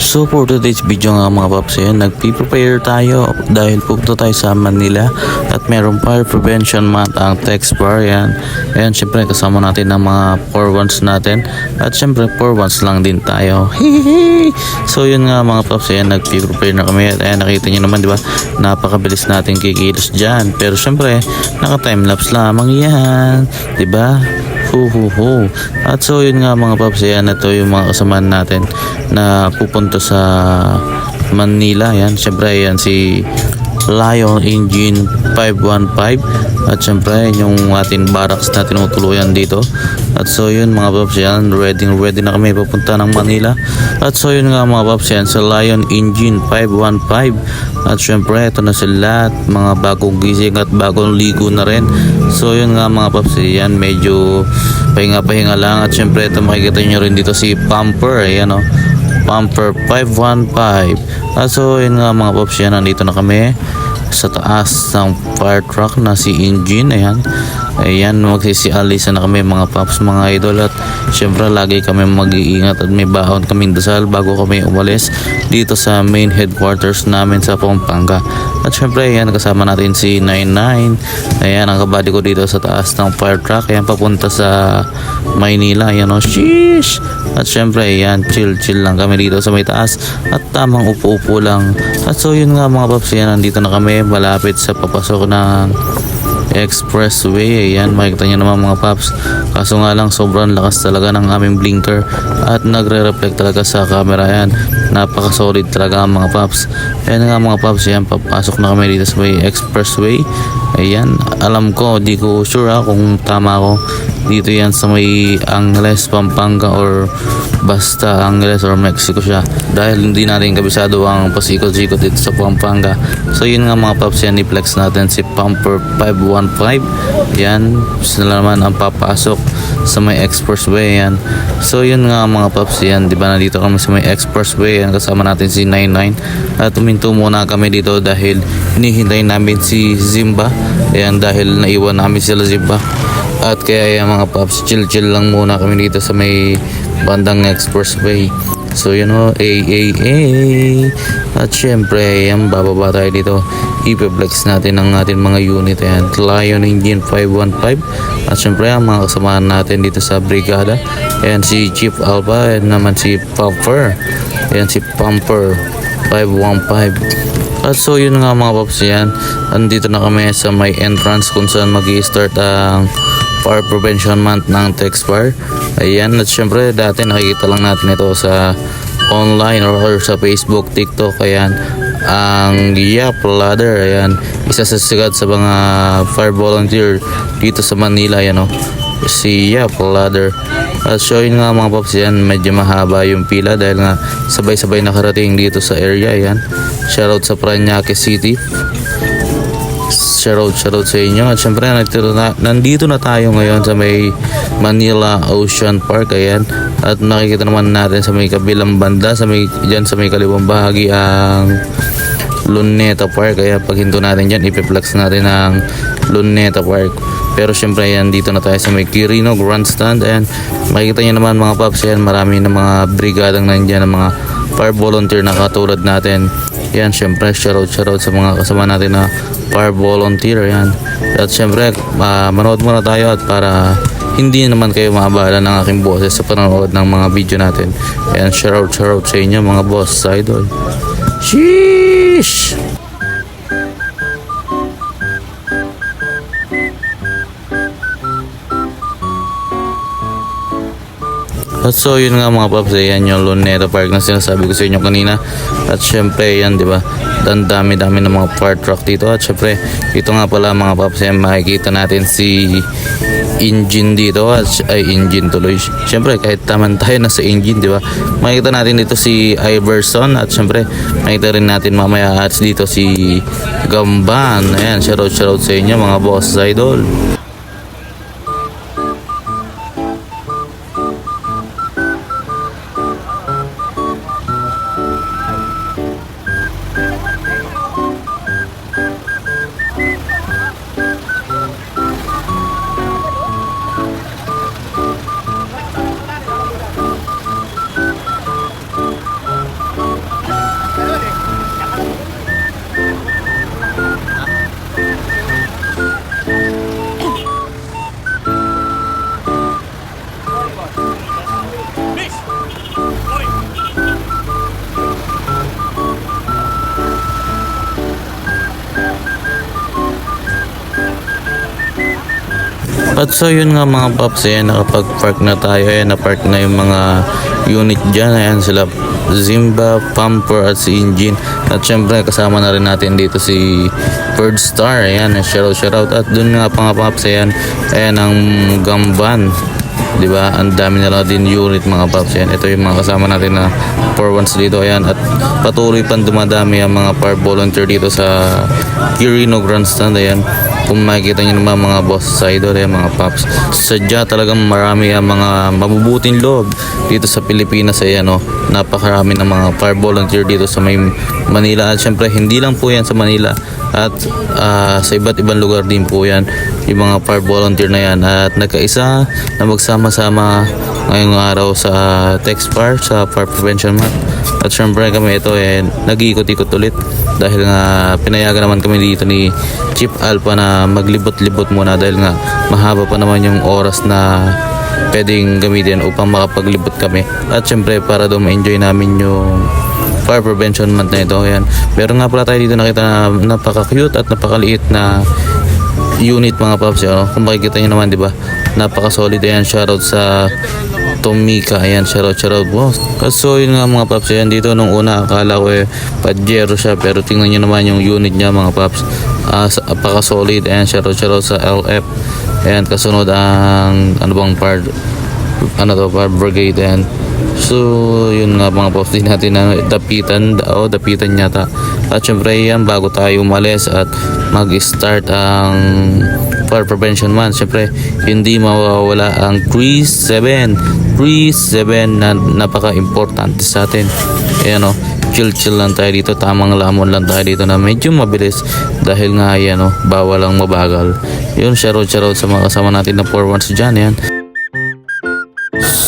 So for today's video nga mga paps, nagpi-prepare tayo dahil pupunta tayo sa Manila at meron fire prevention month ang text bar yan. Ayan, syempre kasama natin ng mga 4-1s natin at syempre 4-1s lang din tayo. Hihihi! So yun nga mga paps, nagpi-prepare na kami at ayan, nakita nyo naman diba, napakabilis natin kikilos dyan. Pero syempre, naka-timelapse lamang yan, diba? Ho. At so yun nga mga paps, ito yung mga kasamaan natin na pupunta sa Manila. Yan, syempre yan si Lion Engine 515 at syempre yung ating barracks na tinutuluyan dito. At so yun mga paps, ready na kami papunta ng Manila. At so yun nga mga paps, sa Lion Engine 515 at syempre ito na sila, mga bagong gising at bagong ligo na rin. So yun nga mga paps, medyo pahinga lang. At syempre ito makikita nyo rin dito si Pumper, ayan o, Pumper 515. At so yun nga mga paps, nandito na kami sa taas ng fire truck na si Engine. Ayan, magsisialisa na kami mga paps, mga idol. At syempre lagi kami mag-iingat at may baon kaming dasal bago kami umalis dito sa main headquarters namin sa Pampanga. At syempre kasama natin si 99. Ayan, ang kabady ko dito sa taas ng fire truck. Ayan, papunta sa Maynila. Ayan o, sheesh. At syempre chill lang kami dito sa may taas at tamang upo lang. At so yun nga mga paps, nandito na kami malapit sa papasok ng expressway. Ayan, makikita nyo naman mga paps, kaso nga lang sobrang lakas talaga ng aming blinker at nagre-reflect talaga sa camera. Ayan, napaka solid talaga mga paps. Ayan nga mga paps, papasok na kami dito sa may expressway. Ayan, alam ko, di ko sure kung tama ako. Dito yan sa may Angeles, Pampanga or basta Angeles or Mexico siya, dahil hindi natin kabisado ang pasikot-sikot dito sa Pampanga. So yun nga mga paps, i-flex natin si Pumper 515. Yan, sila naman ang papasok sa may expressway. Yan, so yun nga mga paps, diba nandito kami sa may expressway. Yan, kasama natin si 99 at tuminto muna kami dito dahil hinihintay namin si Zimba. Ayan, dahil naiwan namin sila Zimba. At kaya mga paps, chill lang muna kami dito sa may bandang expressway. So yun o, at syempre bababa tayo dito, i-flex natin ang ating mga unit. Ayan, Lion Engine 515 at syempre ang mga kasamahan natin dito sa brigada. Ayan, si Chief Alpha, and naman si Pumper. Ayan, si Pumper 515. At so yun nga mga paps, andito na kami sa may entrance kung saan mag-i-start ang fire prevention month ng text fire. Ayan, at syempre dati nakikita lang natin ito sa online or sa Facebook, TikTok. Ayan, ang Yap Ladder. Ayan, isa sa sikat sa mga fire volunteer dito sa Manila. Ayan o, si Yap Ladder. At so yun nga mga paps, medyo mahaba yung pila dahil nga sabay-sabay nakarating dito sa area. Ayan, shoutout sa Parañaque City. Shoutout sa inyo. At syempre nandito na tayo ngayon sa may Manila Ocean Park. Ayan, at nakikita naman natin sa may kabilang banda, sa may kaliwang bahagi ang Luneta Park. Kaya pag hinto natin dyan, ipiplex natin ang Luneta Park. Pero syempre dito na tayo sa may Quirino Grandstand. Ayan, makikita nyo naman mga paps, marami na mga brigadang nandiyan, ng mga fire volunteer na katulad natin. Yan, syempre shoutout sa mga kasama natin na fire volunteer. Yan, at syempre manood muna tayo at para hindi naman kayo maabala ng aking boses sa panonood ng mga video natin. Yan, shoutout sa inyo mga boss idol. Sheesh! At so yun nga mga paps, yung Luneta Park na sinasabi ko sa inyo kanina. At syempre diba, dami ng mga fire truck dito. At syempre dito nga pala mga paps, makikita natin si Engine dito. At Engine tuloy, syempre kahit taman tayo na sa Engine, diba, makikita natin dito si Iverson. At syempre makikita rin natin mamaya at dito si Gamban. Ayan, shoutout sa inyo mga boss idol. At so yun nga mga paps, ayan, nakapag-park na tayo, ayan, na-park na yung mga unit dyan, ayan sila Zimba, Pamper at si Engine. At syempre kasama na rin natin dito si Bird Star, ayan, shoutout. At dun nga mga paps, ayan ang Gamban, di ba? Ang dami na lang din unit mga paps. Yan, ito yung mga kasama natin na 4-1s dito. Ayan, at patuloy pang dumadami ang mga par volunteer dito sa Quirino Grandstand. Ayan, kung makikita nyo naman mga boss sa idol, ayan mga paps, sadya talagang marami ang mga mabubuting loob dito sa Pilipinas. Ayan, oh, napakarami ng mga par volunteer dito sa may Manila. At syempre hindi lang po yan sa Manila, at sa iba't ibang lugar din po yan yung mga par volunteer na yan, at nagkaisa na magsama-sama ngayong araw sa TexPar, sa Par Prevention Month. At syempre kami ito nag-iikot-ikot ulit dahil nga pinayagan naman kami dito ni Chief Alpha na maglibot-libot muna dahil nga mahaba pa naman yung oras na pwedeng gamitin upang makapaglibot kami. At syempre para daw ma-enjoy namin yung Fire Prevention Month na ito. Ayan. Meron nga pala tayo dito nakita na napaka-cute at napakaliit na unit mga paps. Kung makikita nyo naman, di ba? Napaka-solid. Ayan, shoutout sa Tomika. Ayan, shoutout boss. So yun nga mga paps, ayan, dito nung una akala ko Pajero siya, pero tingnan nyo naman yung unit niya mga paps. Napaka-solid. Ayan, shoutout sa LF. Ayan, kasunod ang par brigade. Ayan. So yun nga mga boss, din natin na dapitan yata. At syempre yan, bago tayo umalis at mag-start ang Fire Prevention Month, syempre hindi mawawala ang 3-7 na napaka-importante sa atin. Ayan, chill lang tayo dito, tamang lamon lang tayo dito na medyo mabilis dahil nga ayan, bawal lang mabagal. Yun, shoutout sa mga kasama natin na 4-1s dyan. Ayan.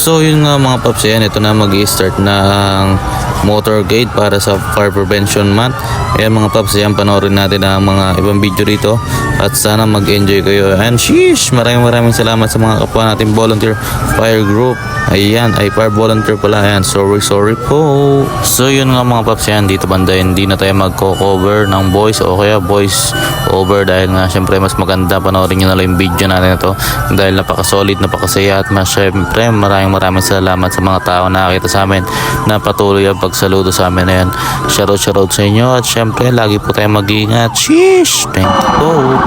So yun nga mga paps, ayan, ito na mag-i-start na ang motorcade para sa Fire Prevention Month. Ayan mga paps, ayan, panoorin natin ang mga ibang video dito at sana mag-enjoy kayo. And sheesh, maraming salamat sa mga kapwa natin volunteer fire group. Ayan, ay fire volunteer pala. Ayan, sorry po. So yun nga mga paps, ayan, dito banda hindi na tayo magko-cover ng voice o kaya voice over dahil nga syempre mas maganda panoorin nyo na lang yung video natin ito dahil napaka-solid, napakasaya, at syempre maraming salamat sa mga tao na nakita sa amin na patuloy ang pagsaludo sa amin. Ayan, shoutout sa inyo at syempre lagi po tayong mag-iingat. Sheesh, thank you.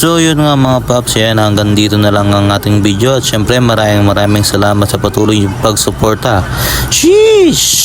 So yun nga mga paps, yan hanggang dito na lang ang ating video at syempre maraming salamat sa patuloy yung pagsuporta. Sheesh!